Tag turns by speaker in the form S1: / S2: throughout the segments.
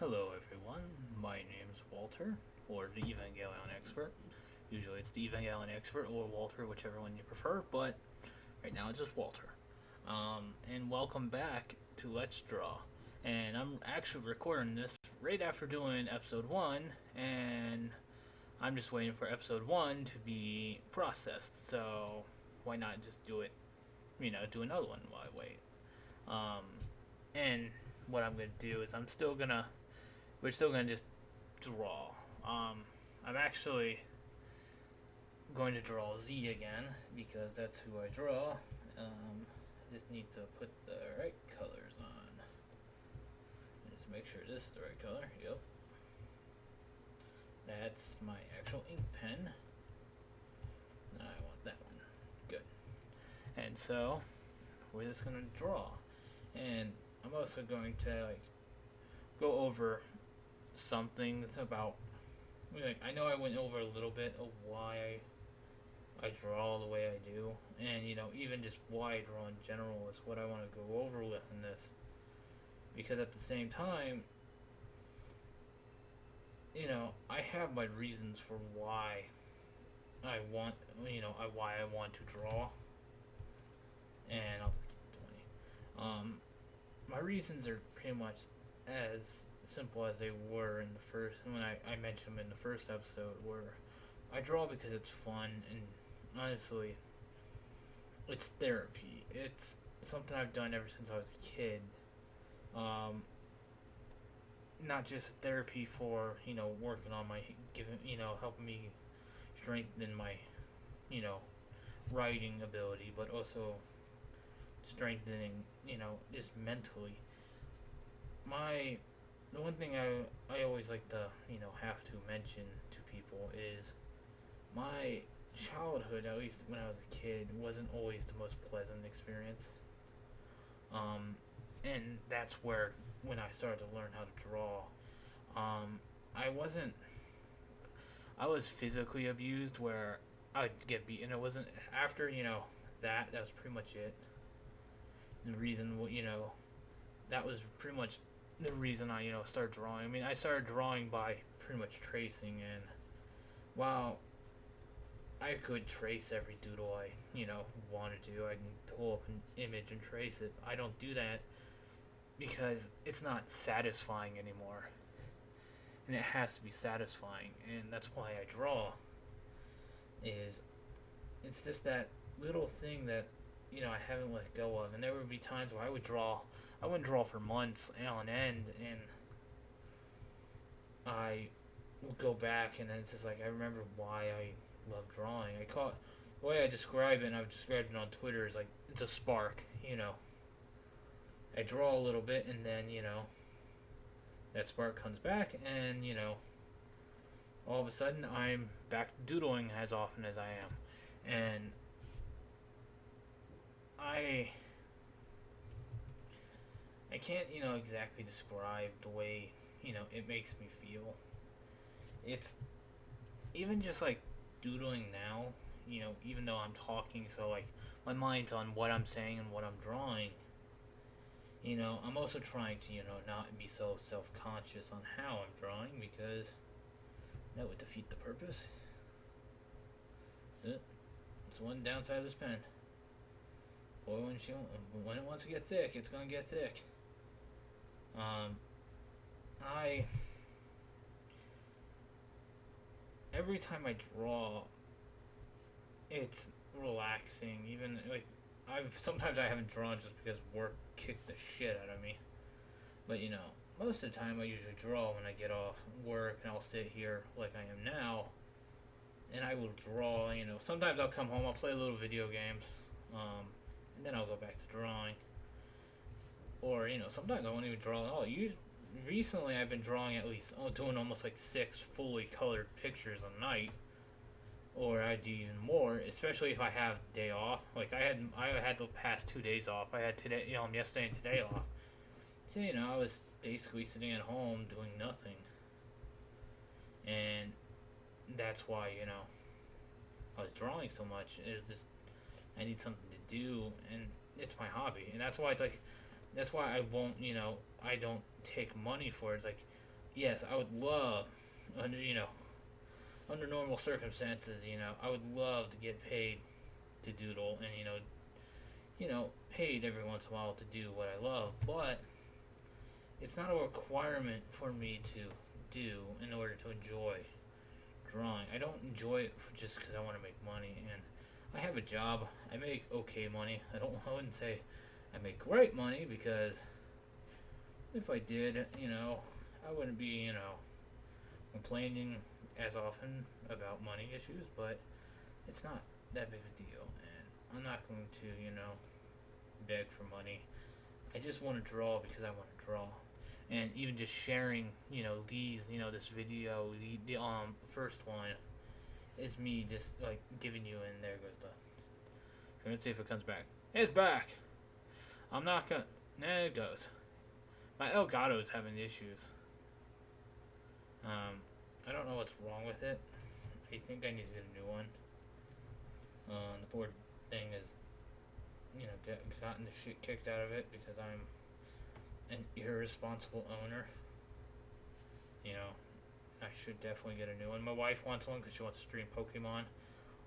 S1: Hello, everyone. My name's Walter, or the Evangelion Expert. Usually it's the Evangelion Expert or Walter, whichever one you prefer, but right now it's just Walter. And welcome back to Let's Draw. And I'm actually recording this right after doing episode 1, and I'm just waiting for episode 1 to be processed, so why not just do it, do another one while I wait. And what I'm gonna do is we're still gonna just draw. I'm actually going to draw Z again because that's who I draw. I just need to put the right colors on. Just make sure this is the right color. Yep. That's my actual ink pen. I want that one. Good. And so we're just gonna draw, and I'm also going to go over some things about. I know I went over a little bit of why I draw the way I do, and even just why I draw in general is what I want to go over with in this. Because at the same time, I have my reasons for why I want, why I want to draw, and I'll just keep it 20. My reasons are pretty much as simple as they were in the first, when I mentioned them in the first episode, where I draw because it's fun, and honestly, it's therapy. It's something I've done ever since I was a kid. Not just therapy for, working on my, helping me strengthen my, writing ability, but also strengthening, just mentally. The one thing I always like to, have to mention to people is my childhood, at least when I was a kid, wasn't always the most pleasant experience. And that's where, when I started to learn how to draw, I was physically abused where I'd get beaten. It wasn't, after, that was pretty much it. The reason, that was pretty much the reason I, started drawing. I mean, I started drawing by pretty much tracing, and while I could trace every doodle I, wanted to, I can pull up an image and trace it. I don't do that because it's not satisfying anymore. And it has to be satisfying, and that's why I draw. It's just that little thing that, I haven't let go of. And there would be times where I wouldn't draw for months on end, and I would go back, and then it's just like, I remember why I love drawing. The way I describe it, and I've described it on Twitter, is like, it's a spark, I draw a little bit, and then, that spark comes back, and, all of a sudden I'm back doodling as often as I am. And I can't, exactly describe the way, it makes me feel. It's even just like doodling now, even though I'm talking, so like my mind's on what I'm saying and what I'm drawing. I'm also trying to, not be so self-conscious on how I'm drawing, because that would defeat the purpose. It's one downside of this pen. Boy, when it wants to get thick, it's gonna get thick. Every time I draw, it's relaxing. Even like sometimes I haven't drawn just because work kicked the shit out of me. But most of the time I usually draw when I get off work, and I'll sit here like I am now, and I will draw. Sometimes I'll come home, I'll play little video games, and then I'll go back to drawing. Or sometimes I won't even draw at all. Recently I've been drawing at least, doing almost like 6 fully colored pictures a night. Or I do even more, especially if I have day off. Like I had the past 2 days off. I had today, yesterday and today off. So I was basically sitting at home doing nothing, and that's why I was drawing so much. It's just I need something to do, and it's my hobby, and that's why I won't, I don't take money for it. It's like yes, I would love, under under normal circumstances, I would love to get paid to doodle, and paid every once in a while to do what I love, but it's not a requirement for me to do in order to enjoy drawing. I don't enjoy it just because I want to make money, and I have a job. I make okay money. I wouldn't say I make great money, because if I did, I wouldn't be, complaining as often about money issues, but it's not that big a deal, and I'm not going to, beg for money. I just want to draw because I want to draw. And even just sharing, this video, the first one, is me just like giving you, and there goes the. Let's see if it comes back. It's back. I'm not gonna. Nah, it does. My Elgato is having issues. I don't know what's wrong with it. I think I need to get a new one. The board thing is, gotten the shit kicked out of it because I'm an irresponsible owner. I should definitely get a new one. My wife wants one because she wants to stream Pokemon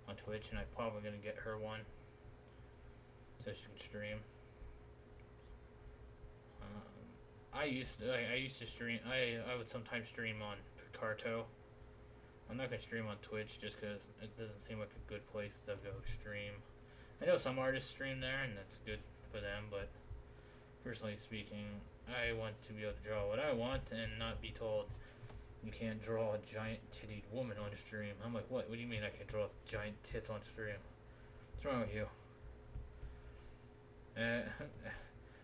S1: on Twitch, and I'm probably gonna get her one so she can stream. I used to stream. I would sometimes stream on Picarto. I'm not gonna stream on Twitch just because it doesn't seem like a good place to go stream. I know some artists stream there, and that's good for them, but personally speaking, I want to be able to draw what I want and not be told you can't draw a giant tittied woman on stream. I'm like, what? What do you mean I can't draw giant tits on stream? What's wrong with you?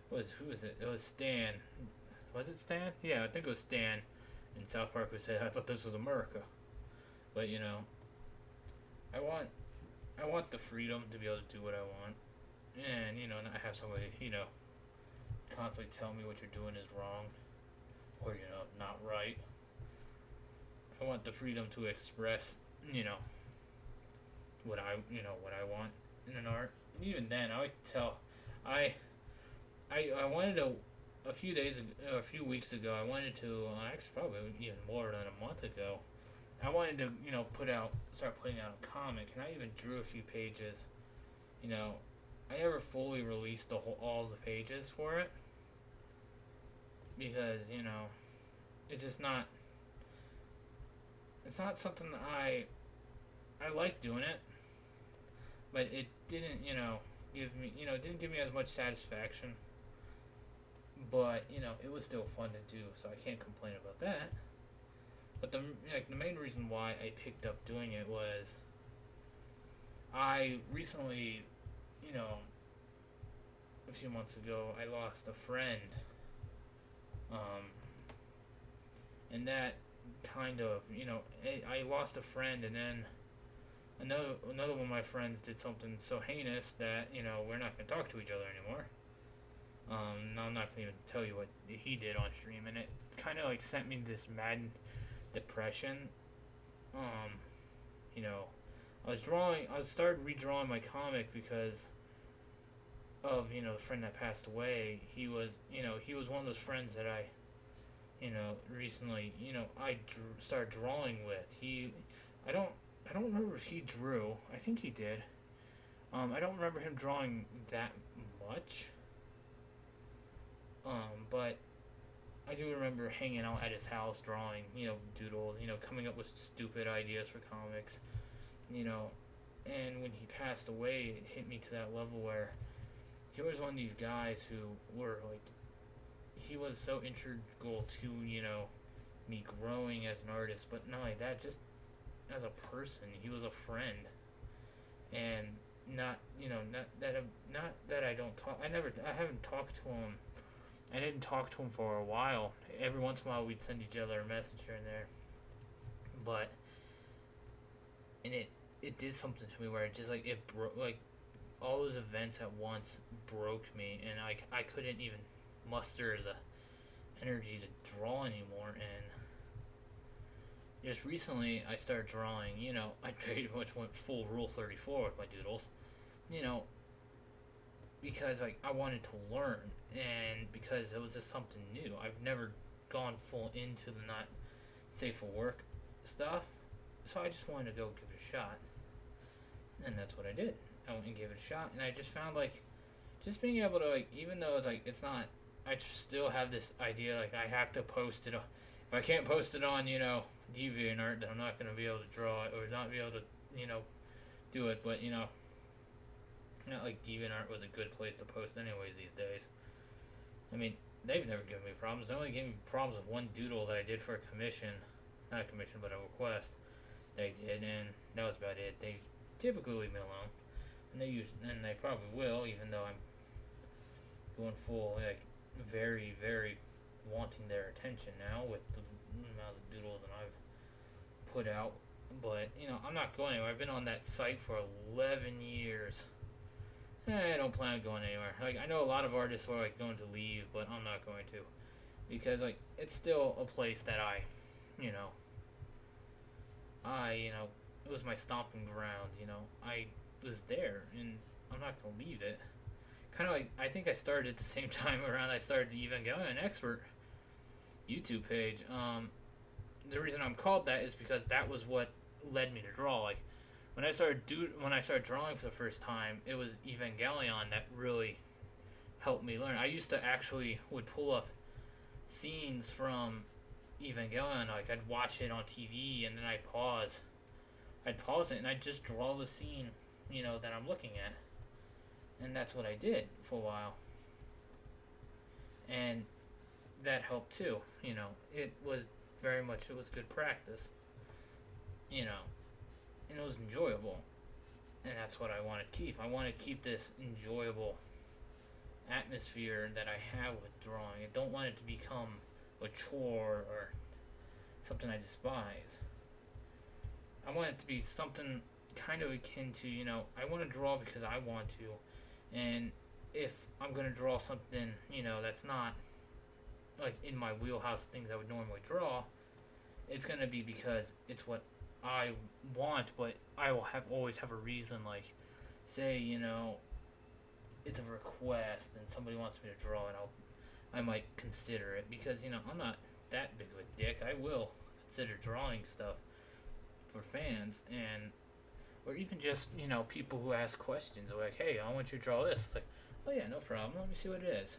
S1: Who was it? It was Stan. Was it Stan? Yeah, I think it was Stan in South Park who said, "I thought this was America." But I want the freedom to be able to do what I want, and not have somebody constantly tell me what you're doing is wrong, or not right. I want the freedom to express what I want in an art. And even then, I tell I wanted to a few weeks ago. I wanted to actually probably even more than a month ago. I wanted to start putting out a comic, and I even drew a few pages. I never fully released all the pages for it because it's just not. It's not something that I like doing it, but it didn't didn't give me as much satisfaction. But it was still fun to do, so I can't complain about that. But the main reason why I picked up doing it was I recently, a few months ago, I lost a friend. And that kind of, I lost a friend, and then another one of my friends did something so heinous that, we're not going to talk to each other anymore. I'm not going to even tell you what he did on stream, and it kind of sent me this mad depression. I started redrawing my comic because of, the friend that passed away. He was one of those friends that I, recently, started drawing with. I don't remember if he drew. I think he did. I don't remember him drawing that much. But I do remember hanging out at his house drawing, doodles, coming up with stupid ideas for comics, and when he passed away, it hit me to that level where he was one of these guys who were he was so integral to, me growing as an artist, but not only that, just as a person, he was a friend, and not that I don't talk, I haven't talked to him. I didn't talk to him for a while. Every once in a while, we'd send each other a message here and there. But, and it did something to me where it just it broke, all those events at once broke me, and I couldn't even muster the energy to draw anymore. And just recently, I started drawing. I pretty much went full Rule 34 with my doodles. Because I wanted to learn, and because it was just something new. I've never gone full into the not safe for work stuff. So I just wanted to go give it a shot, and that's what I did. I went and gave it a shot, and I just found like just being able to like, even though it's like it's not, I still have this idea like I have to post it on. If I can't post it on, DeviantArt, then I'm not gonna be able to draw it or not be able to, do it. But not like DeviantArt was a good place to post anyways these days. I mean, they've never given me problems. They only gave me problems with one doodle that I did for a commission, not a commission, but a request they did, and that was about it. They typically leave me alone, and they probably will, even though I'm going full like very, very wanting their attention now with the amount of doodles that I've put out. But I'm not going anywhere. I've been on that site for 11 years. I don't plan on going anywhere. Like, I know a lot of artists are like going to leave, but I'm not going to, because like it's still a place that it was my stomping ground. I was there, and I'm not gonna leave it. Kind of like, I think I started at the same time around I started the Evangelion Expert YouTube page. The reason I'm called that is because that was what led me to draw. Like, when I started drawing for the first time, it was Evangelion that really helped me learn. I used to actually would pull up scenes from Evangelion. Like, I'd watch it on TV, and then I'd pause it, and I'd just draw the scene, that I'm looking at. And that's what I did for a while. And that helped too. It was good practice. And it was enjoyable. And that's what I want to keep. I want to keep this enjoyable atmosphere that I have with drawing. I don't want it to become a chore or something I despise. I want it to be something kind of akin to, I want to draw because I want to. And if I'm going to draw something, that's not like in my wheelhouse of things I would normally draw, it's going to be because it's what I want, but I will always have a reason. Like, say, it's a request and somebody wants me to draw it, I might consider it, because, I'm not that big of a dick. I will consider drawing stuff for fans, and or even just, people who ask questions like, hey, I want you to draw this. It's like, oh yeah, no problem, let me see what it is.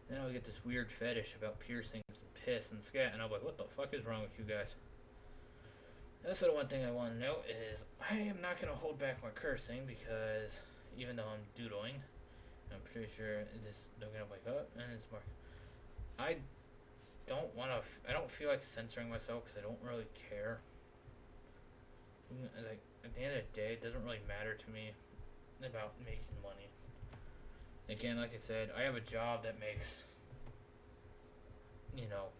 S1: Then I'll get this weird fetish about piercings and piss and scat, and I'll be like, what the fuck is wrong with you guys? Also, the one thing I want to note is I am not going to hold back my cursing, because even though I'm doodling, I'm pretty sure this is going to wake up, and it's more, I don't feel like censoring myself, because I don't really care. Like, at the end of the day, it doesn't really matter to me about making money. Again, like I said, I have a job that makes,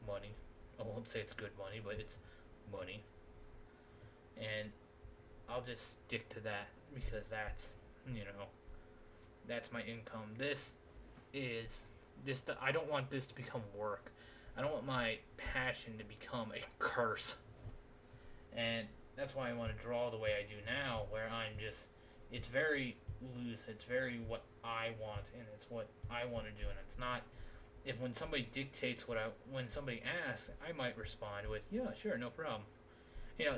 S1: money. I won't say it's good money, but it's money. And I'll just stick to that, because that's my income. I don't want this to become work. I don't want my passion to become a curse. And that's why I want to draw the way I do now, where it's very loose, it's very what I want, and it's what I want to do, and it's not, when somebody dictates when somebody asks, I might respond with, yeah, sure, no problem.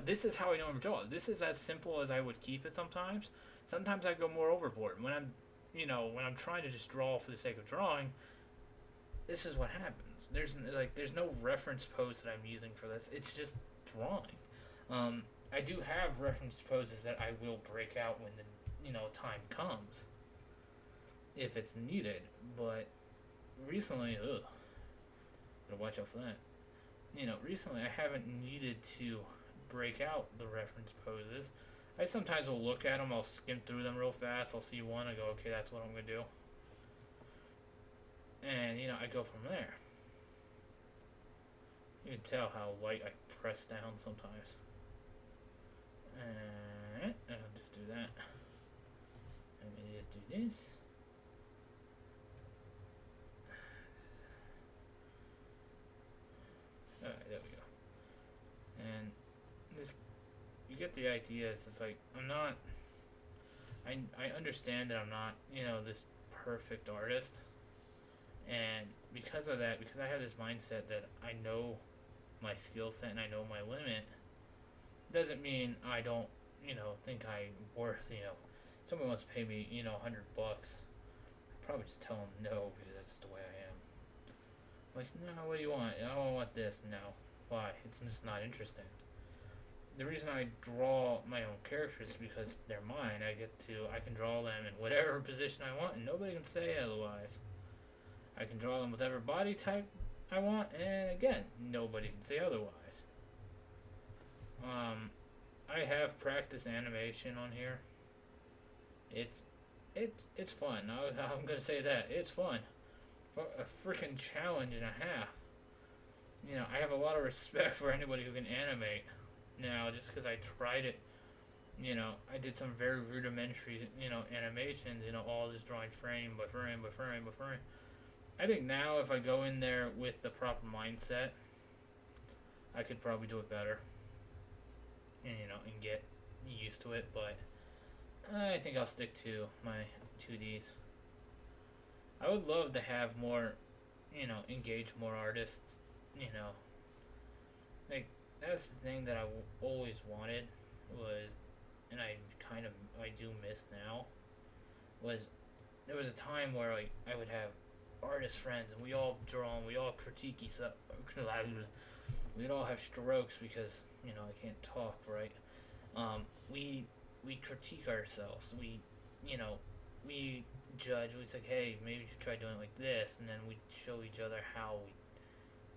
S1: This is how I normally draw. This is as simple as I would keep it sometimes. Sometimes I go more overboard. When I'm trying to just draw for the sake of drawing, this is what happens. There's no reference pose that I'm using for this. It's just drawing. I do have reference poses that I will break out when the time comes, if it's needed. But recently, gotta watch out for that. Recently I haven't needed to break out the reference poses. I sometimes will look at them, I'll skim through them real fast, I'll see one, I go, okay, that's what I'm gonna do, and I go from there. You can tell how light I press down sometimes. And I'll just do that. Let me just do this. Alright, there we go. And this, you get the idea. It's just like, I understand that I'm not, this perfect artist. And because of that, because I have this mindset that I know my skill set and I know my limit, doesn't mean I don't, think I'm worth, someone wants to pay me, $100. I'd probably just tell them no because that's just the way I am. Like, no, what do you want? I don't want this. No. Why? It's just not interesting. The reason I draw my own characters is because they're mine. I can draw them in whatever position I want, and nobody can say otherwise. I can draw them with whatever body type I want, and again, nobody can say otherwise. I have practiced animation on here. It's fun. I'm gonna say that it's fun. A freaking challenge and a half. I have a lot of respect for anybody who can animate. Now, just because I tried it, I did some very rudimentary, animations, all just drawing frame by frame by frame by frame. I think now if I go in there with the proper mindset, I could probably do it better. And get used to it, but I think I'll stick to my 2Ds. I would love to have more, engage more artists, like, that's the thing that I always wanted was, and I do miss now, was there was a time where, like, I would have artist friends and we all draw and we all critique each other. We'd all have strokes because, I can't talk, right? We critique ourselves. We judge. We say, hey, maybe you should try doing it like this, and then we show each other how we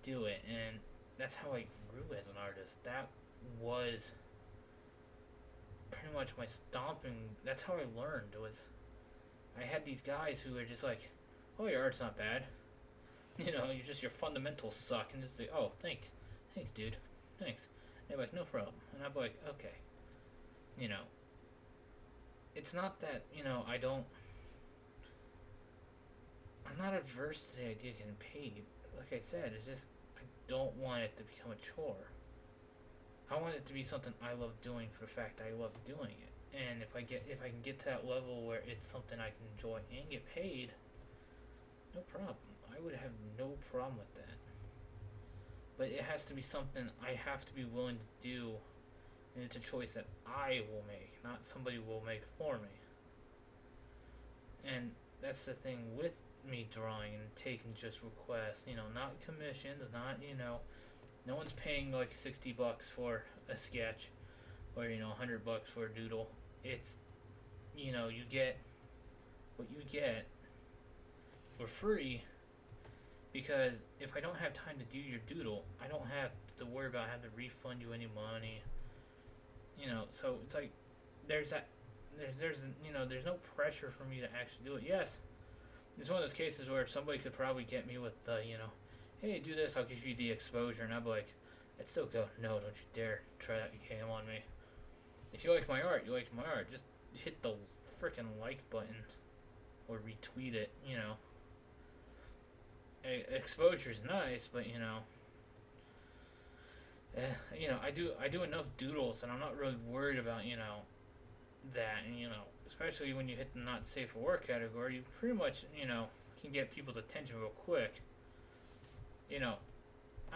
S1: do it, and that's how I grew as an artist. That was pretty much my stomping. That's how I learned. I had these guys who were just like, oh, your art's not bad. Your fundamentals suck, and just like, oh, thanks, dude, thanks. And they're like, no problem, and I'm like, okay. It's not that I'm not adverse to the idea of getting paid. Like I said, it's just I don't want it to become a chore. I want it to be something I love doing for the fact I love doing it. And if I can get to that level where it's something I can enjoy and get paid, no problem. I would have no problem with that. But it has to be something I have to be willing to do, and it's a choice that I will make, not somebody will make for me. And that's the thing with me drawing and taking just requests, not commissions, not, no one's paying like $60 for a sketch or, $100 for a doodle. It's, you get what you get for free, because if I don't have time to do your doodle, I don't have to worry about having to refund you any money. So it's like there's no pressure for me to actually do it. Yes, it's one of those cases where somebody could probably get me with hey, do this, I'll give you the exposure, and I'd be like, I'd still go, no, don't you dare try that game on me. If you like my art, you like my art. Just hit the freaking like button or retweet it. Exposure's nice, but I do enough doodles, and I'm not really worried about that, and especially when you hit the not safe for work category, you pretty much can get people's attention real quick. I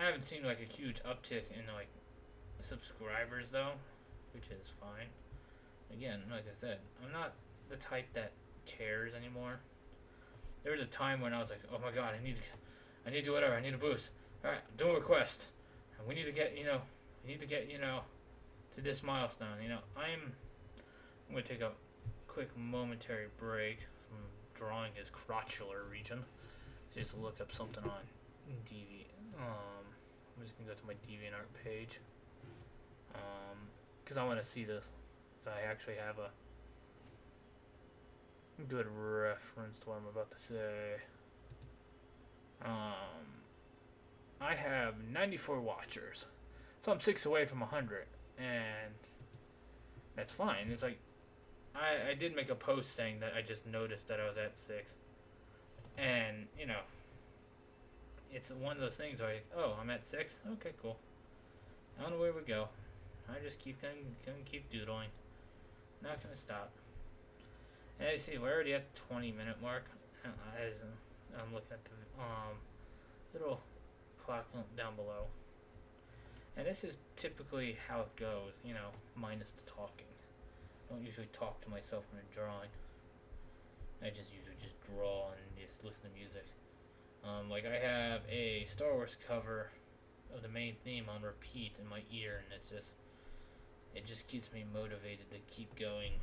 S1: haven't seen like a huge uptick in like subscribers though, which is fine. Again, like I said, I'm not the type that cares anymore. There was a time when I was like, oh my god, I need to do whatever, I need a boost. Alright, do a request. And we need to get, to this milestone. I'm going to take a quick momentary break from drawing his crotchular region. Just look up something on DV. I'm just going to go to my DeviantArt page. Because I want to see this. So I actually have a good reference to what I'm about to say. I have 94 watchers, so I'm 6 away from 100, and that's fine. It's like I did make a post saying that I just noticed that I was at 6, and it's one of those things where oh, I'm at 6. Okay, cool. I don't know where we go. I just gonna keep doodling. Not gonna stop. And I see we're already at the 20-minute mark. I'm looking at the little clock down below, and this is typically how it goes. Minus the talking. I don't usually talk to myself when I'm drawing. I just usually just draw and just listen to music. Like I have a Star Wars cover of the main theme on repeat in my ear, and it just keeps me motivated to keep going.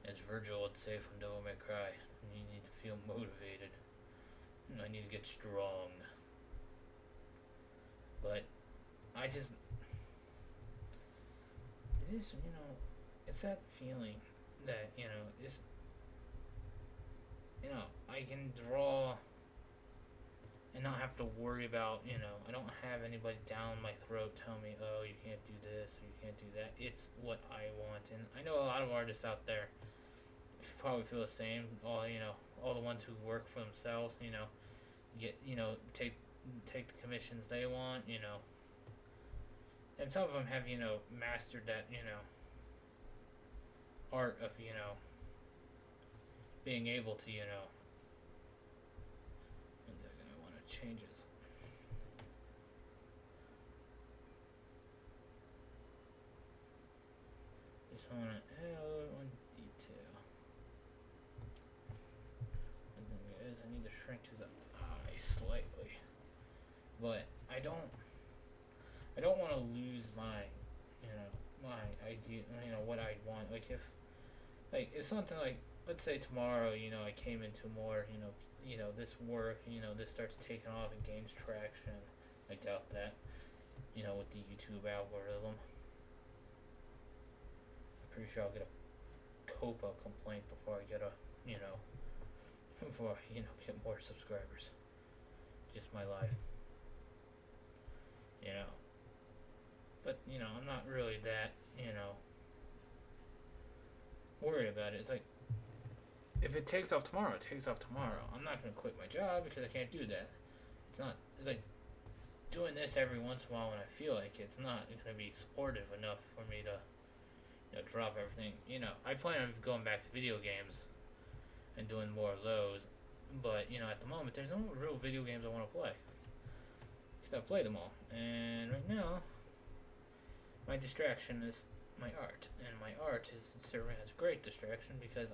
S1: As Virgil would say from Devil May Cry, you need to feel motivated. I need to get strong. But I just, it's that feeling that it's I can draw and not have to worry about, I don't have anybody down my throat telling me, oh, you can't do this or you can't do that. It's what I want. And I know a lot of artists out there probably feel the same. All the ones who work for themselves, get, take the commissions they want, And some of them have, mastered that, art of, being able to, one second, I want to change this. Just want to add a little one detail. One thing is I need to shrink his eye slightly, but I don't want to lose my, my idea, what I want. Like if something like, let's say tomorrow, I came into more, this work, this starts taking off and gains traction. I doubt that, with the YouTube algorithm. I'm pretty sure I'll get a COPA complaint before I get before I, get more subscribers. Just my life. But, I'm not really that, worried about it. It's like, if it takes off tomorrow, it takes off tomorrow. I'm not going to quit my job because I can't do that. It's like doing this every once in a while when I feel like it's not going to be supportive enough for me to, drop everything. I plan on going back to video games and doing more of those. But, at the moment, there's no real video games I want to play. Because I've played them all. And right now, my distraction is my art. And my art is serving as a great distraction because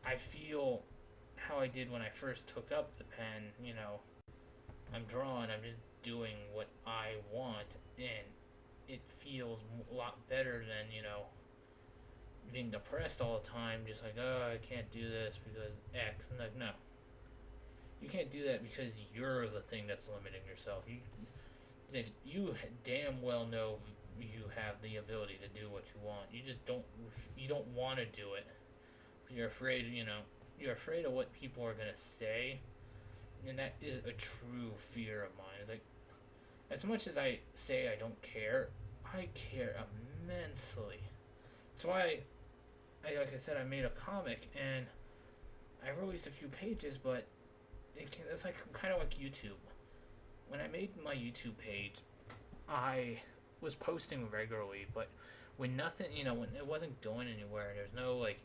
S1: I feel how I did when I first took up the pen, I'm drawing, I'm just doing what I want, and it feels a lot better than, being depressed all the time, just like, oh, I can't do this because X, and like, no. You can't do that because you're the thing that's limiting yourself. You damn well know you have the ability to do what you want. You just don't want to do it. You're afraid, you're afraid of what people are going to say. And that is a true fear of mine. It's like, as much as I say I don't care, I care immensely. That's why, like I said, I made a comic, and I released a few pages, but it's like kind of like YouTube. When I made my YouTube page, I was posting regularly, but when nothing, when it wasn't going anywhere, and there's no, like,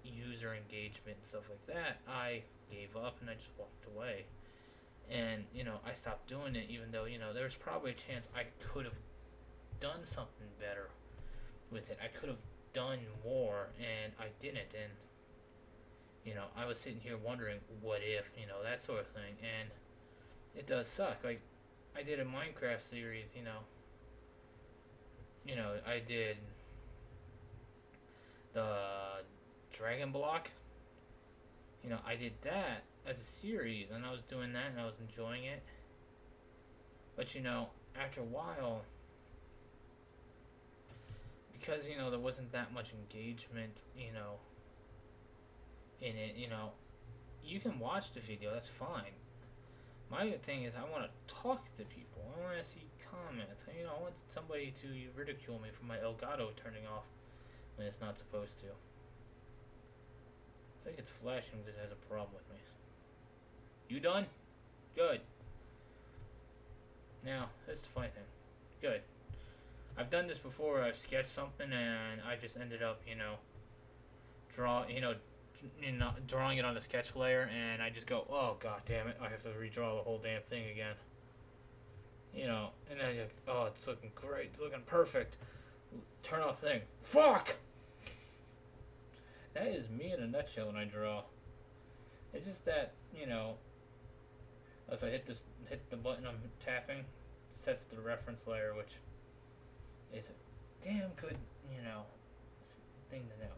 S1: user engagement and stuff like that, I gave up and I just walked away. And, I stopped doing it, even though, there was probably a chance I could have done something better with it. I could have done more, and I didn't. And, I was sitting here wondering, what if, that sort of thing. And it does suck. Like, I did a Minecraft series, I did the Dragon Block. I did that as a series, and I was doing that, and I was enjoying it. But, after a while, because, there wasn't that much engagement, in it, you can watch the video, that's fine. My thing is, I want to talk to people. I want to see comments. I want somebody to ridicule me for my Elgato turning off when it's not supposed to. It's like it's flashing because it has a problem with me. You done? Good. Now, that's the funny thing. Good. I've done this before. I've sketched something and I just ended up, drawing it on the sketch layer, and I just go, oh god damn it, I have to redraw the whole damn thing again. And then you're like, oh, it's looking great, it's looking perfect. Turn off thing. Fuck! That is me in a nutshell when I draw. It's just that, as I hit the button I'm tapping, sets the reference layer, which is a damn good, thing to know.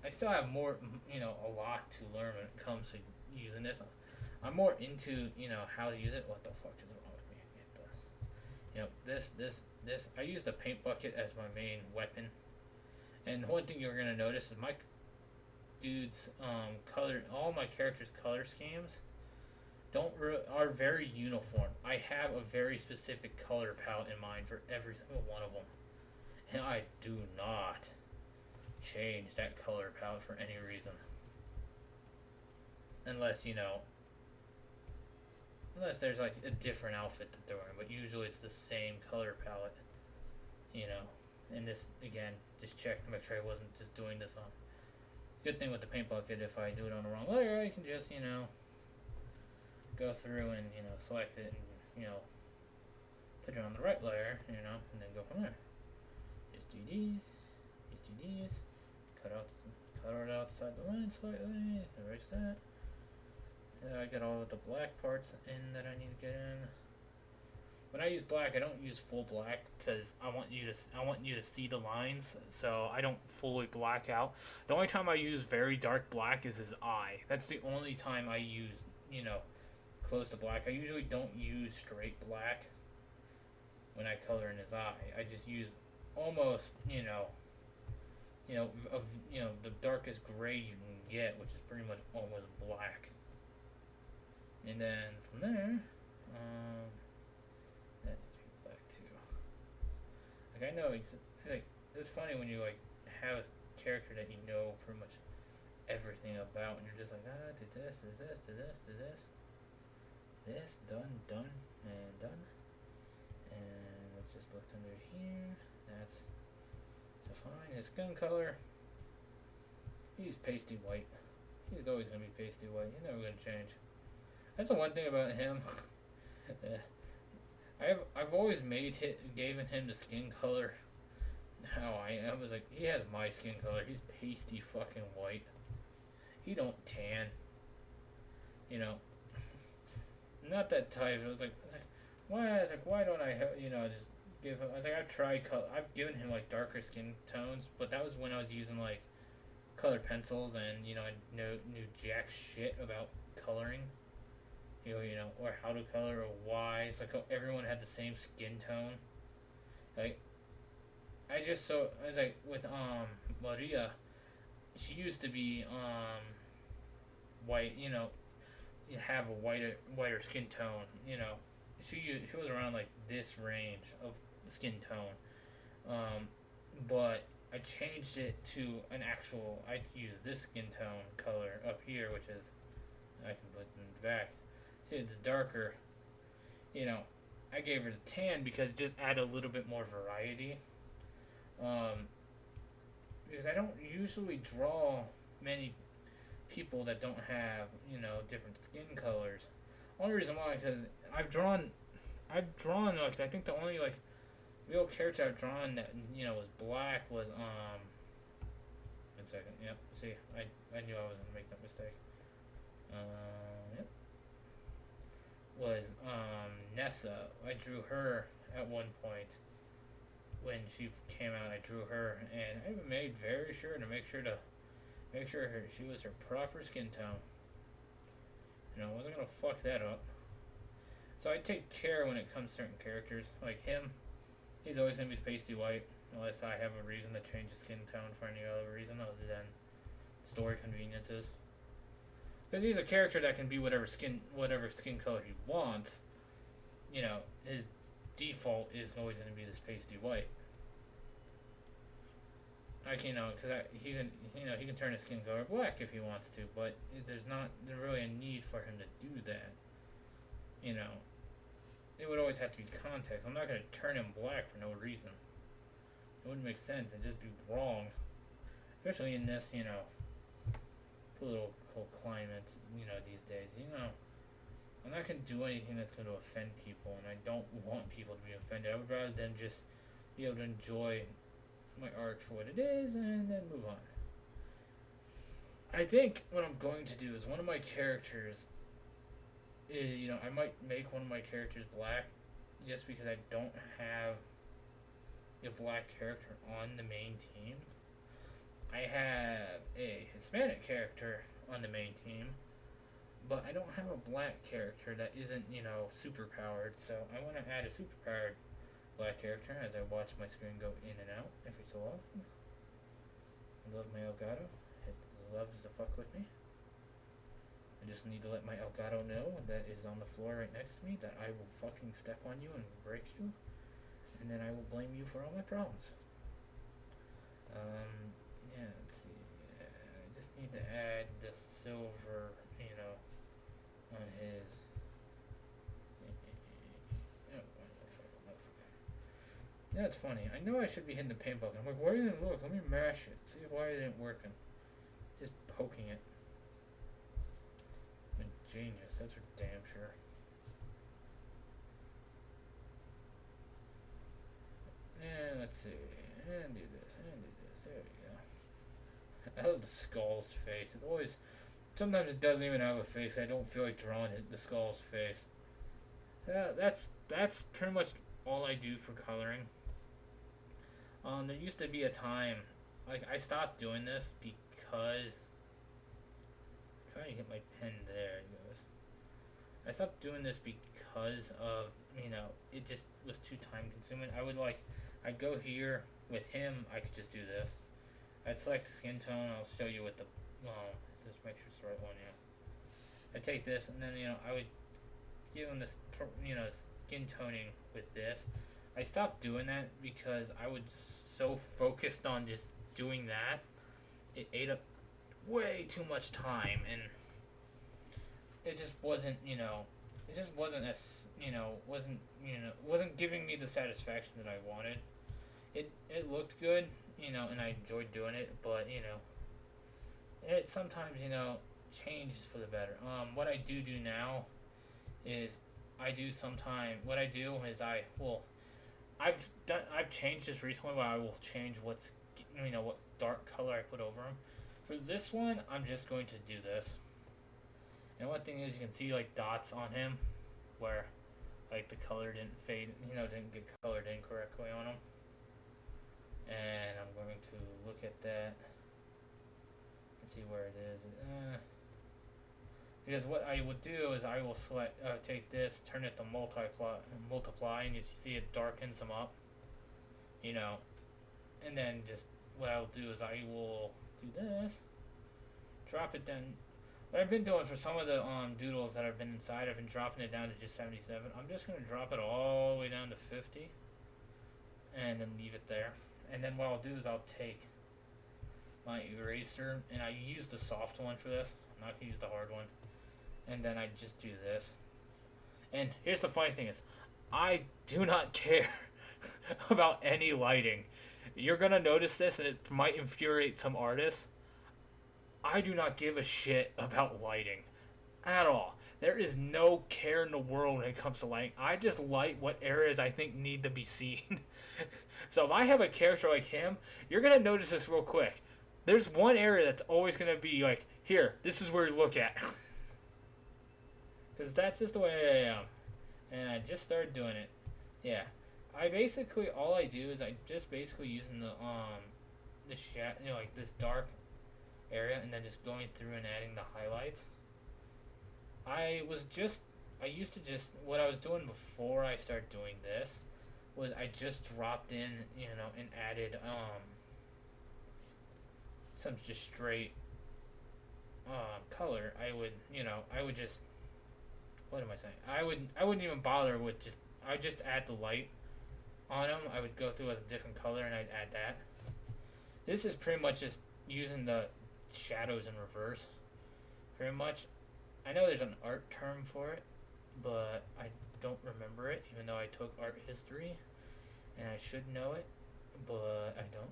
S1: I still have more, a lot to learn when it comes to using this. I'm more into, how to use it. What the fuck is wrong with me? Get this. This. I use the paint bucket as my main weapon. And one thing you're gonna notice is my dude's all my characters' color schemes are very uniform. I have a very specific color palette in mind for every single one of them, and I do not change that color palette for any reason, unless there's like a different outfit that they're wearing. But usually it's the same color palette, And this again, just check to make sure I wasn't just doing this on. Good thing with the paint bucket, if I do it on the wrong layer, I can just go through and select it and put it on the right layer, and then go from there. Just do these, cut it outside the line slightly, erase that. I got all of the black parts in that I need to get in. When I use black, I don't use full black because I want you to see the lines, so I don't fully black out. The only time I use very dark black is his eye. That's the only time I use close to black. I usually don't use straight black when I color in his eye. I just use almost the darkest gray you can get, which is pretty much almost black. And then from there, that needs to be black too. Like I know, it's funny when you have a character that you know pretty much everything about, and you're just like, did this, did this, did this, did this, done, and done. And let's just look under here. That's so fine. His skin color, he's pasty white. He's always gonna be pasty white. He's never gonna change. That's the one thing about him. I've always given him the skin color. How I was like, he has my skin color. He's pasty fucking white. He don't tan. Not that type. I was like, why don't I just give him? I was like, I've given him darker skin tones, but that was when I was using colored pencils, and I knew jack shit about coloring. Or how to color, or why. It's like everyone had the same skin tone. I was like with Maria, she used to be white. You have a whiter skin tone. She was around this range of skin tone. But I changed it to an actual. I use this skin tone color up here, which is I can put in the back. See, it's darker. I gave her the tan because it just add a little bit more variety. Because I don't usually draw many people that don't have, different skin colors. Only reason why, because I've drawn I think the only real character I've drawn that was black was 1 second. Yep. See, I knew I was gonna make that mistake. Yep. Was Nessa. I drew her at one point when she came out. I drew her, and I made very sure to make sure she was her proper skin tone. I wasn't gonna fuck that up. So I take care when it comes to certain characters. Like him, he's always gonna be pasty white unless I have a reason to change his skin tone for any other reason other than story conveniences. Because he's a character that can be whatever skin color he wants. His default is always going to be this pasty white. Because he can turn his skin color black if he wants to, but there's not really a need for him to do that. It would always have to be context. I'm not going to turn him black for no reason. It wouldn't make sense. It'd just be wrong. especially in this, political climate, these days. I'm not gonna do anything that's gonna offend people, and I don't want people to be offended. I would rather them just be able to enjoy my art for what it is and then move on. I think what I'm going to do is one of my characters is, I might make one of my characters black just because I don't have a black character on the main team. I have a Hispanic character on the main team, but I don't have a black character that isn't, super powered, so I want to add a super powered black character as I watch my screen go in and out every so often. I love my Elgato. It loves to fuck with me. I just need to let my Elgato know that is on the floor right next to me that I will fucking step on you and break you, and then I will blame you for all my problems. Yeah, let's see. I just need to add the silver, on his. Oh, motherfucker. Yeah, it's funny. I know I should be hitting the paint bucket. I'm like, why didn't it look? Let me mash it. See why it ain't working. Just poking it. I'm a genius, that's for damn sure. And let's see. And do this. And do this. There we go. I love the skull's face. It always. Sometimes it doesn't even have a face. I don't feel like drawing it, the skull's face. That's pretty much all I do for coloring. There used to be a time, like I stopped doing this because. I'm trying to get my pen there. It goes. I stopped doing this because of it just was too time consuming. I'd go here with him. I could just do this. I'd select the skin tone. I'll show you what the just make sure it's the right one. I take this and then I would give him this skin toning with this. I stopped doing that because I was so focused on just doing that. It ate up way too much time, and it just wasn't it just wasn't as wasn't giving me the satisfaction that I wanted. It looked good, and I enjoyed doing it, but it sometimes changes for the better. What I do now is what I do is I've changed this recently where I will change what dark color I put over them. For this one, I'm just going to do this. And one thing is, you can see like dots on him where like the color didn't fade, didn't get colored in correctly on him. And I'm going to look at that and see where it is. Because what I would do is I will take this, turn it to multiply, and you see it darkens them up. And then just what I'll do is I will do this, drop it down. What I've been doing for some of the doodles that have been inside, I've been dropping it down to just 77. I'm just going to drop it all the way down to 50 and then leave it there. And then what I'll do is I'll take my eraser, and I use the soft one for this. I'm not going to use the hard one. And then I just do this. And here's the funny thing is, I do not care about any lighting. You're going to notice this, and it might infuriate some artists. I do not give a shit about lighting at all. There is no care in the world when it comes to lighting. I just light what areas I think need to be seen. So if I have a character like him, you're going to notice this real quick. There's one area that's always going to be like, here, this is where you look at. Because that's just the way I am. And I just started doing it. Yeah. All I do is I just basically using the like this dark area, and then just going through and adding the highlights. What I was doing before I started doing this was I just dropped in, and added some just straight color. I would just, what am I saying? I wouldn't even bother with I'd just add the light on them. I would go through with a different color and I'd add that. This is pretty much just using the shadows in reverse. Pretty much. I know there's an art term for it, but I don't remember it, even though I took art history and I should know it, but I don't.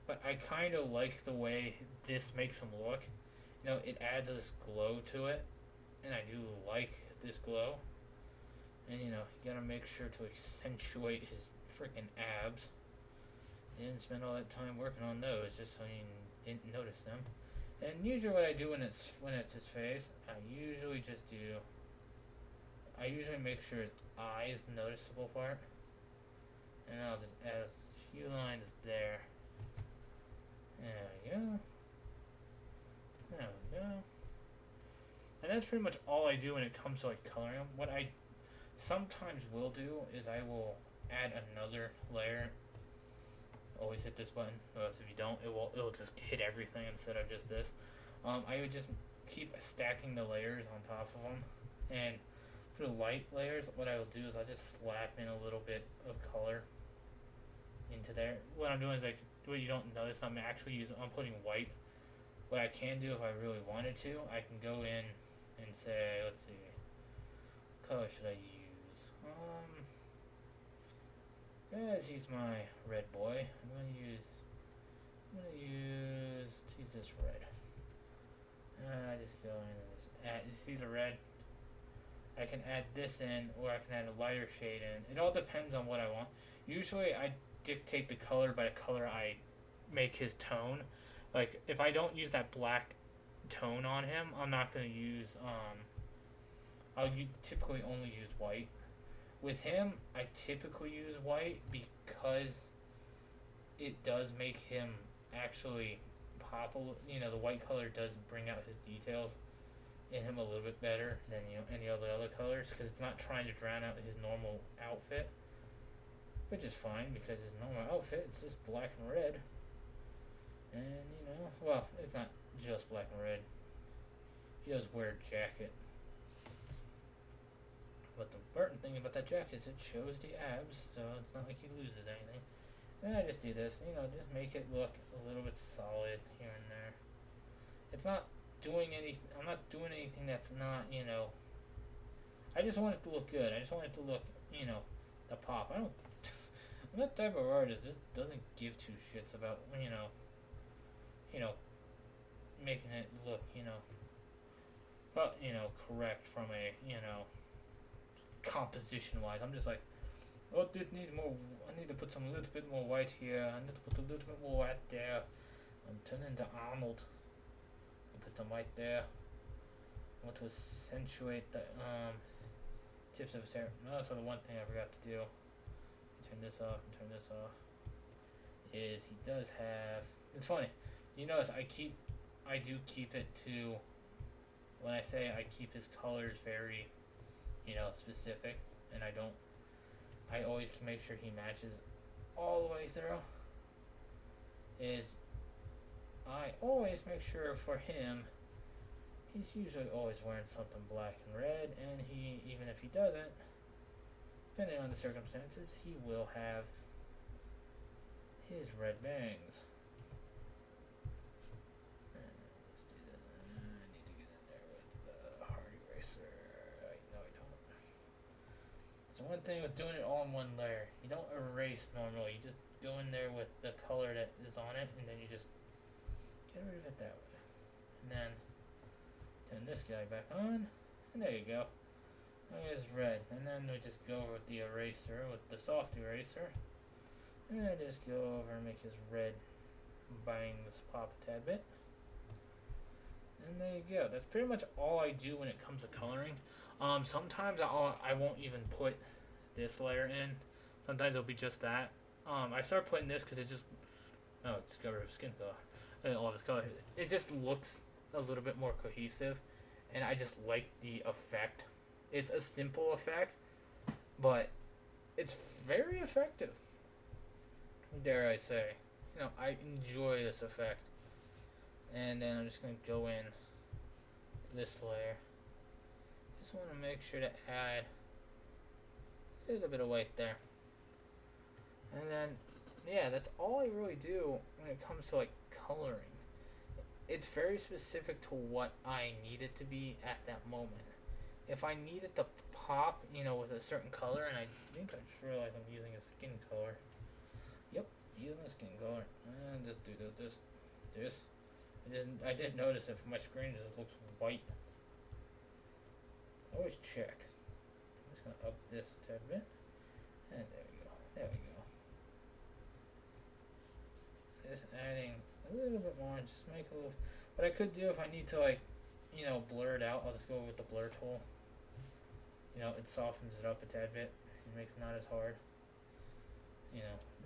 S1: but I kind of like the way this makes him look. You know, it adds this glow to it, and I do like this glow. And you know, you gotta make sure to accentuate his freaking abs. You didn't spend all that time working on those just so you didn't notice them. And usually, what I do when it's his face, I usually make sure his eye is the noticeable part, and I'll just add a few lines there. There we go. There we go. And that's pretty much all I do when it comes to like coloring them. What I sometimes will do is I will add another layer. Always hit this button, or else if you don't, it'll just hit everything instead of just this. I would just keep stacking the layers on top of them, and for the light layers, what I will do is I'll just slap in a little bit of color into there. What I'm doing is like, what you don't notice, I'm putting white. What I can do if I really wanted to, I can go in and say, let's see, what color should I use? Guys, he's my red boy. I'm gonna use, let's use this red. Just go in and just add, you see the red? I can add this in, or I can add a lighter shade in. It all depends on what I want. Usually I dictate the color by the color I make his tone. Like, if I don't use that black tone on him, I'm not going to use, typically only use white. With him, I typically use white because it does make him actually pop the white color does bring out his details in him a little bit better than any of the other colors, because it's not trying to drown out his normal outfit, which is fine because his normal outfit is just black and red. And well, it's not just black and red. He does wear a jacket, but the important thing about that jacket is it shows the abs, so it's not like he loses anything. And I just do this, just make it look a little bit solid here and there. It's not doing anything. I'm not doing anything that's not, I just want it to look good. I just want it to look, the pop. I'm that type of artist just doesn't give two shits about, making it look, correct from a, composition wise. I'm just like, oh, this needs more. I need to put some little bit more white here. I need to put a little bit more white there. I'm turning into Arnold. Put some white there. I want to accentuate the tips of his hair. Also, the one thing I forgot to do, turn this off, is he does have. It's funny. You notice I do keep it to. When I say I keep his colors very, specific, and I always make sure he matches all the way through. I always make sure for him, he's usually always wearing something black and red, and even if he doesn't, depending on the circumstances, he will have his red bangs. Let's do that. I need to get in there with the hard eraser. No, I don't. So one thing with doing it all in one layer, you don't erase normally. You just go in there with the color that is on it, and then you just get rid of it that way. And then turn this guy back on, and there you go. Now here's red. And then we just go over with the eraser, with the soft eraser, and I just go over and make his red bangs pop a tad bit. And there you go. That's pretty much all I do when it comes to coloring. Sometimes I won't even put this layer in. Sometimes it'll be just that. I start putting this because it just got rid of skin color. All of his color. It just looks a little bit more cohesive, and I just like the effect. It's a simple effect, but it's very effective. Dare I say, I enjoy this effect. And then I'm just gonna go in this layer. Just want to make sure to add a little bit of white there, and then. Yeah, that's all I really do when it comes to coloring. It's very specific to what I need it to be at that moment. If I need it to pop, with a certain color, and I think I just realized I'm using a skin color. Yep, Using the skin color. And just do this. I didn't notice it from my screen. It just looks white. Always check. I'm just gonna up this a tad bit. And there we go. There we go. Just adding a little bit more. Just make a little. What I could do if I need to, like, blur it out, I'll just go with the blur tool. It softens it up a tad bit. It makes it not as hard. It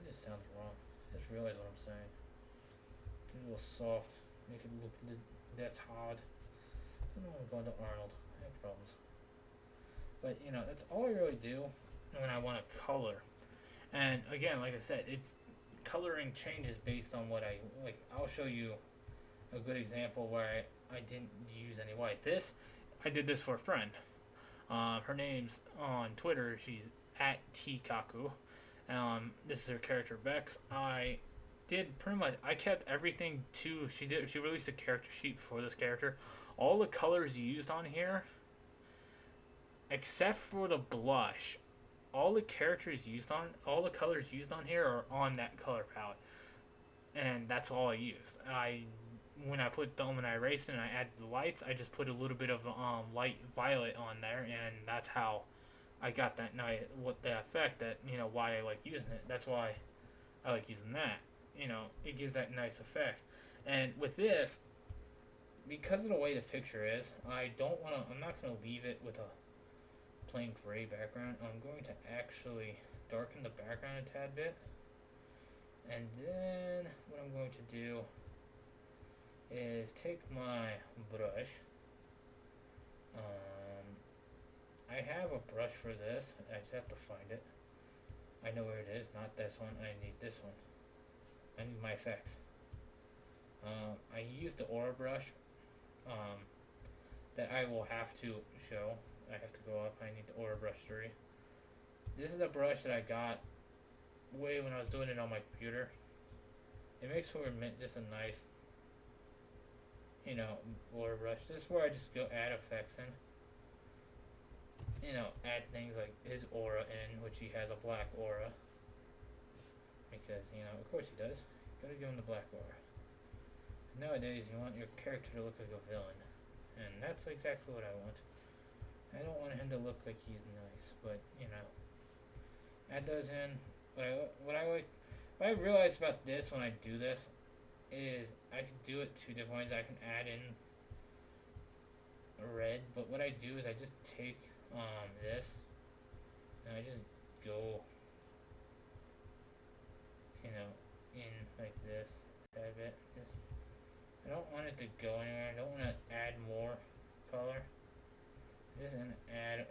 S1: just sounds wrong. I just realized what I'm saying. Get it a little soft. Make it look less hard. I don't know, I'm going to Arnold. I have problems. But, that's all I really do when I want to color. And again, like I said, it's coloring changes based on what I like. I'll show you a good example where I didn't use any white. I did this for a friend. Her name's on Twitter. She's at Tkaku. This is her character Bex. I did pretty much. I kept everything to. She released a character sheet for this character. All the colors used on here, except for the blush, all the colors used on here are on that color palette, and that's all I used. When I erased it and I added the lights, I just put a little bit of light violet on there, and that's how I got that the effect that why I like using it. That's why I like using that. It gives that nice effect. And with this, because of the way the picture is, I'm not gonna leave it with a plain gray background. I'm going to actually darken the background a tad bit, and then what I'm going to do is take my brush. I have a brush for this. I just have to find it. I know where it is. Not this one. I need this one. I need my effects. I used the aura brush that I will have to show. I have to go up. I need the aura brush 3. This is a brush that I got way when I was doing it on my computer. It makes for just a nice aura brush. This is where I just go add effects in. Add things like his aura in, which he has a black aura. Because, of course he does. Gotta give him the black aura. Nowadays, you want your character to look like a villain. And that's exactly what I want. I don't want him to look like he's nice, but, add those in. What I realized about this when I do this is I can do it 2 different ways. I can add in a red, but what I do is I just take this and I just go in like this a bit. I don't want it to go anywhere. I don't want to add more color. I'm just gonna add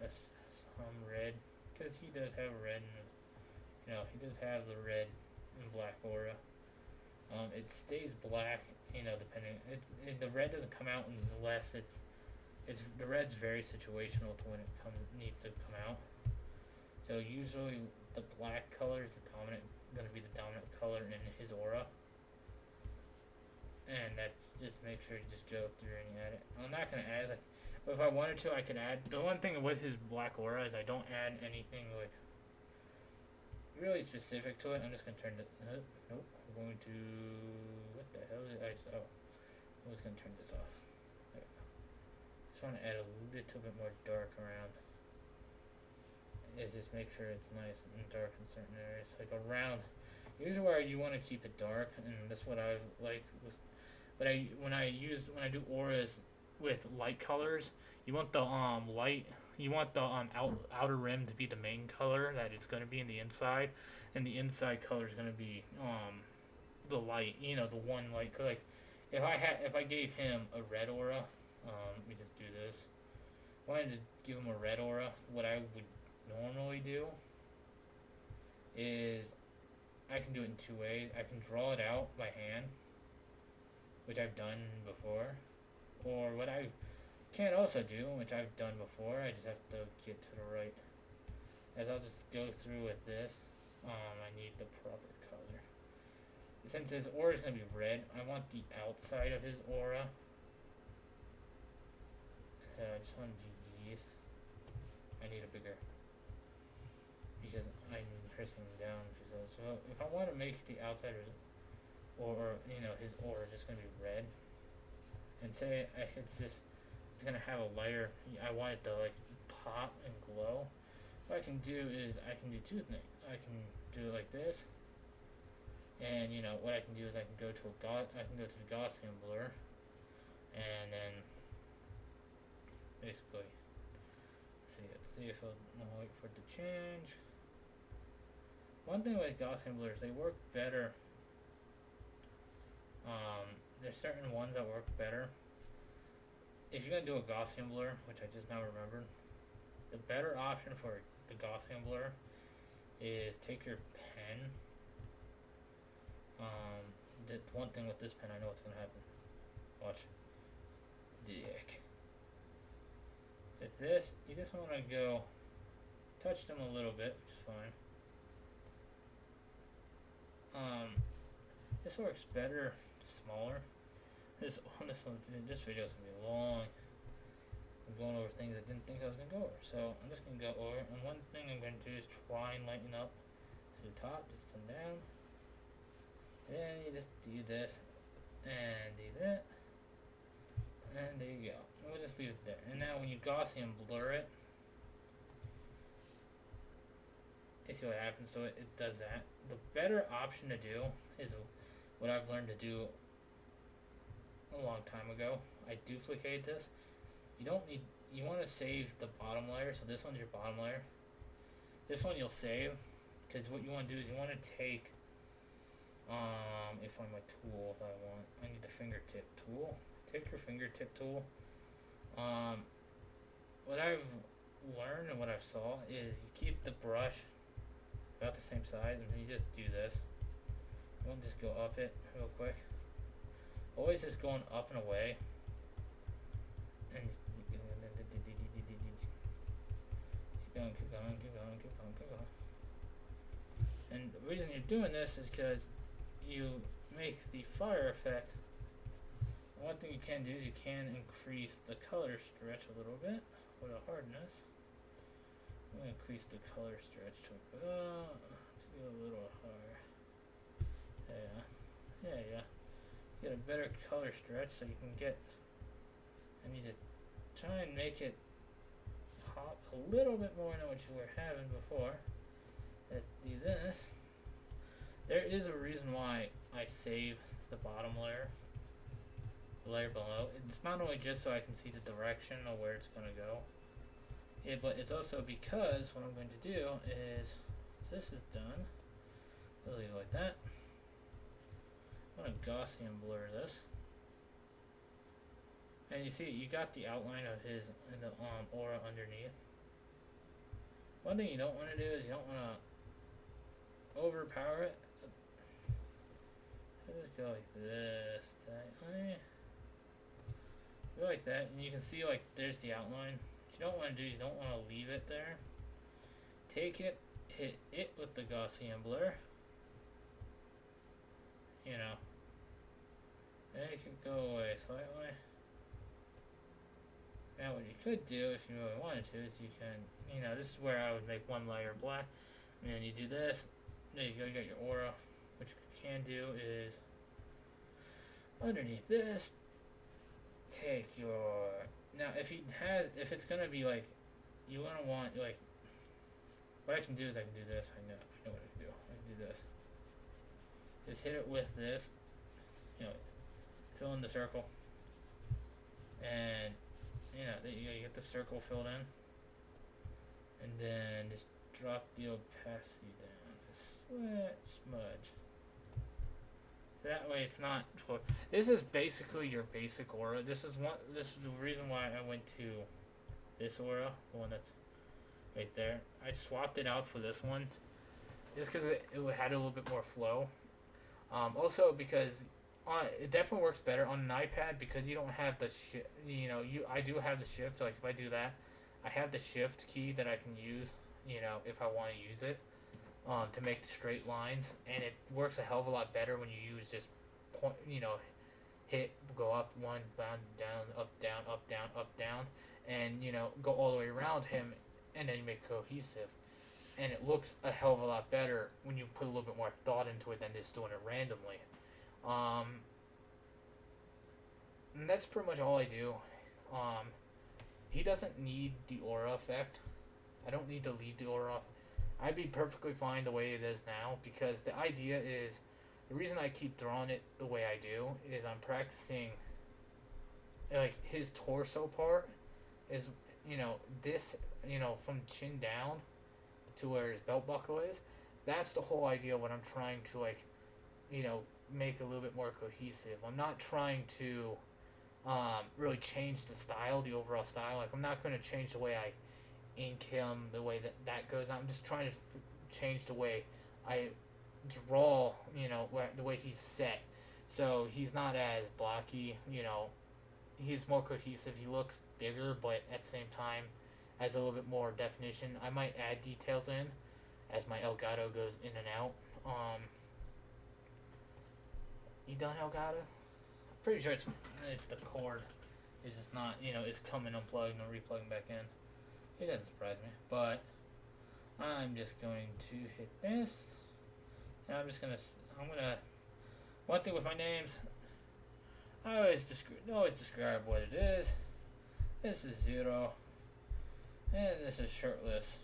S1: some red because he does have red and he does have the red and black aura. It stays black, depending. The red doesn't come out unless the red's very situational to when it needs to come out. So usually the black color is going to be the dominant color in his aura. And that's just make sure you just go through and you add it. I'm not going to add but if I wanted to, I could add. The one thing with his black aura is I don't add anything like really specific to it. I'm just going to turn it. Nope. I'm going to. What the hell did I just. Oh. I was going to turn this off. There we go. Just want to add a little bit more dark around. Is just make sure it's nice and dark in certain areas. Like around. Usually where you want to keep it dark, and that's what I like. But when I do auras with light colors, you want the outer rim to be the main color that it's going to be in the inside, and the inside color is going to be the light, the one light. Like if I gave him a red aura, let me just do this. If I wanted to give him a red aura, what I would normally do is I can do it in 2 ways. I can draw it out by hand, which I've done before, or what I can also do, which I've done before, I just have to get to the right. As I'll just go through with this, I need the proper color. Since his aura is going to be red, I want the outside of his aura. I just want to do these. I need a bigger, because pressing down. So if I want to make the outside or his aura just gonna be red, and say I hit this, it's gonna have a lighter. I want it to like pop and glow. What I can do is I can do two things. I can do it like this, and what I can do is I can go to the Gaussian blur, and then basically let's see if I'll wait for it to change. One thing with Gaussian blurs, they work better. There's certain ones that work better. If you're gonna do a Gaussian blur, which I just now remembered, the better option for the Gaussian blur is take your pen. The one thing with this pen, I know what's gonna happen. Watch. Dick. With this, you just want to go touch them a little bit, which is fine. This works better smaller. This video is gonna be long. I'm going over things I didn't think I was gonna go over, so I'm just gonna go over. And one thing I'm gonna do is try and lighten up to the top. Just come down. Then you just do this and do that, and there you go. We'll just leave it there. And now when you Gaussian blur it, you see what happens. So it does that. The better option to do is what I've learned to do a long time ago. I duplicate this. You want to save the bottom layer. So this one's your bottom layer. This one you'll save, because what you want to do is you want to take find my tool that I want. I need the fingertip tool. Take your fingertip tool. What I've learned and what I've saw is you keep the brush about the same size, and then you just do this. You want to just go up it real quick. Always just going up and away. And just keep going, keep going, keep going, keep going, keep going. And the reason you're doing this is because you make the fire effect. One thing you can do is you can increase the color stretch a little bit with a hardness. I'm going to increase the color stretch to let's go a little higher. Yeah. Get a better color stretch so you can get, and you just try and make it pop a little bit more than what you were having before. Let's do this. There is a reason why I save the bottom layer, the layer below. It's not only just so I can see the direction of where it's going to go, but it's also because what I'm going to do is, once this is done, I'll leave it like that. I'm going to Gaussian blur this. And you see, you got the outline of his aura underneath. One thing you don't want to do is you don't want to overpower it. I'll just go like this. Go like that, and you can see like there's the outline. What you don't want to do is you don't want to leave it there. Take it, hit it with the Gaussian blur. It could go away slightly. Now what you could do if you really wanted to is you can, this is where I would make one layer black, and then you do this. There you go, you got your aura. What you can do is underneath this, take your, now if it's gonna be like, you want like, what I can do is I can do this. I know what I can do. I can do this. Just hit it with this, fill in the circle, and you get the circle filled in, and then just drop the opacity down a slight smudge. So that way it's not. This is basically your basic aura. This is the reason why I went to this aura, the one that's right there. I swapped it out for this one, just because it had a little bit more flow. Also because it definitely works better on an iPad because you don't have the I do have the shift. Like if I do that, I have the shift key that I can use. If I want to use it, to make straight lines, and it works a hell of a lot better when you use just point. Hit, go up one, down, up, down, up, down, up, down, and go all the way around him, and then you make cohesive. and it looks a hell of a lot better when you put a little bit more thought into it than just doing it randomly. Um, and that's pretty much all I do. Um, he doesn't need the aura effect. I don't need to leave the aura. I'd be perfectly fine the way it is now, because the idea is, the reason I keep drawing it the way I do is I'm practicing, like, his torso part is, this, from chin down to where his belt buckle is. That's the whole idea. What I'm trying to, like, make a little bit more cohesive. I'm not trying to really change the style, the overall style. Like, I'm not going to change the way I ink him, the way that goes. I'm just trying to change the way I draw, the way he's set. So he's not as blocky, he's more cohesive. He looks bigger, but at the same time has a little bit more definition. I might add details in as my Elgato goes in and out. You done, Elgato? I'm pretty sure it's the cord. It's just not, it's coming unplugged and replugging back in. It doesn't surprise me, but I'm just going to hit this, and I'm gonna, one thing with my names, I always describe what it is. This is Zero, and this is Shirtless.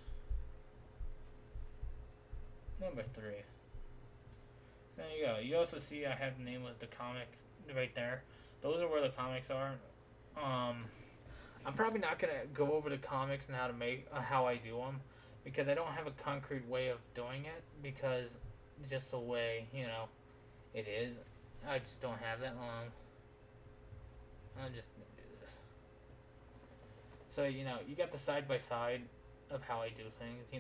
S1: Number 3. There you go. You also see I have the name of the comics right there. Those are where the comics are. I'm probably not gonna go over the comics and how to make how I do them, because I don't have a concrete way of doing it, because just the way it is. I just don't have that long. I'm just gonna do this. So you got the side by side of how I do things.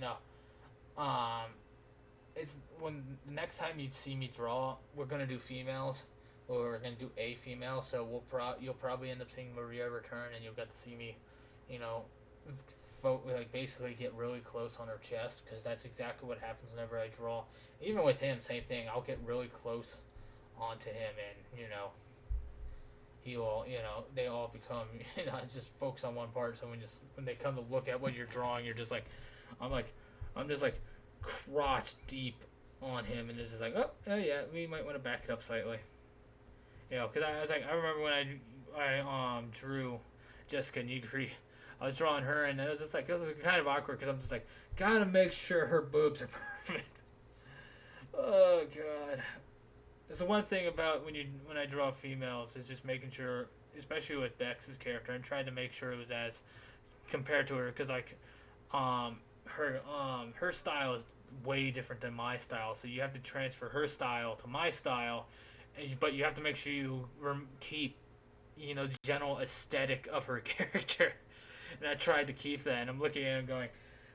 S1: It's when the next time you see me draw, we're gonna do females. Or we're gonna do a female, so you'll probably end up seeing Maria return, and you'll get to see me, basically get really close on her chest, because that's exactly what happens whenever I draw. Even with him, same thing. I'll get really close onto him, and he will, they all become, just focus on one part. So when they come to look at what you're drawing, you're just like, I'm just like crotch deep on him, and it's just like, oh yeah, we might want to back it up slightly. Because I remember when I drew Jessica Negri, I was drawing her, and it was just like, it was kind of awkward, because I'm just like, gotta make sure her boobs are perfect. Oh god. It's the one thing about when I draw females, is just making sure, especially with Bex's character, and trying to make sure it was as compared to her, because her style is way different than my style, so you have to transfer her style to my style. But you have to make sure you keep, the general aesthetic of her character. And I tried to keep that, and I'm looking at it and going,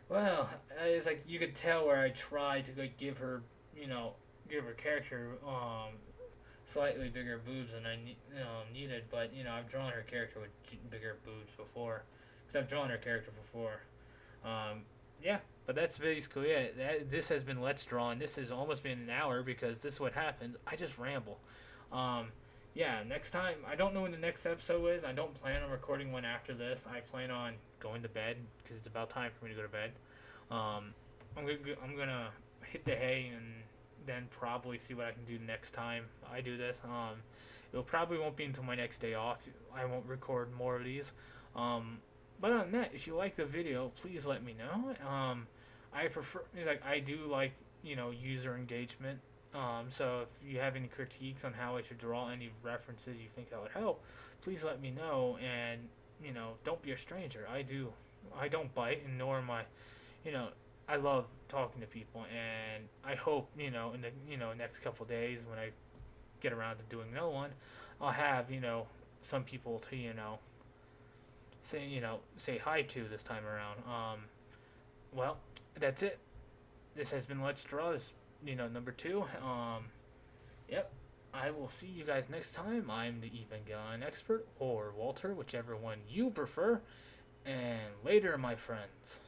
S1: well, it's like you could tell where I tried to give her, give her character slightly bigger boobs than I needed. But, I've drawn her character with bigger boobs before. Because I've drawn her character before. Yeah. But that's basically it. This has been Let's Draw, and this has almost been an hour, because this is what happens. I just ramble. Yeah, next time, I don't know when the next episode is. I don't plan on recording one after this. I plan on going to bed, because it's about time for me to go to bed. I'm gonna hit the hay, and then probably see what I can do next time I do this. It probably won't be until my next day off. I won't record more of these. But other than that, if you like the video, please let me know. I do like, user engagement. So if you have any critiques on how I should draw, any references you think that would help, please let me know. And, don't be a stranger. I don't bite, and nor am I, I love talking to people, and I hope, in the, next couple of days when I get around to doing another one, I'll have, some people to, say hi to this time around. Well, that's it. This has been Let's Draw, number 2. Yep. I will see you guys next time. I'm the Evangelion Expert, or Walter, whichever one you prefer. And later, my friends.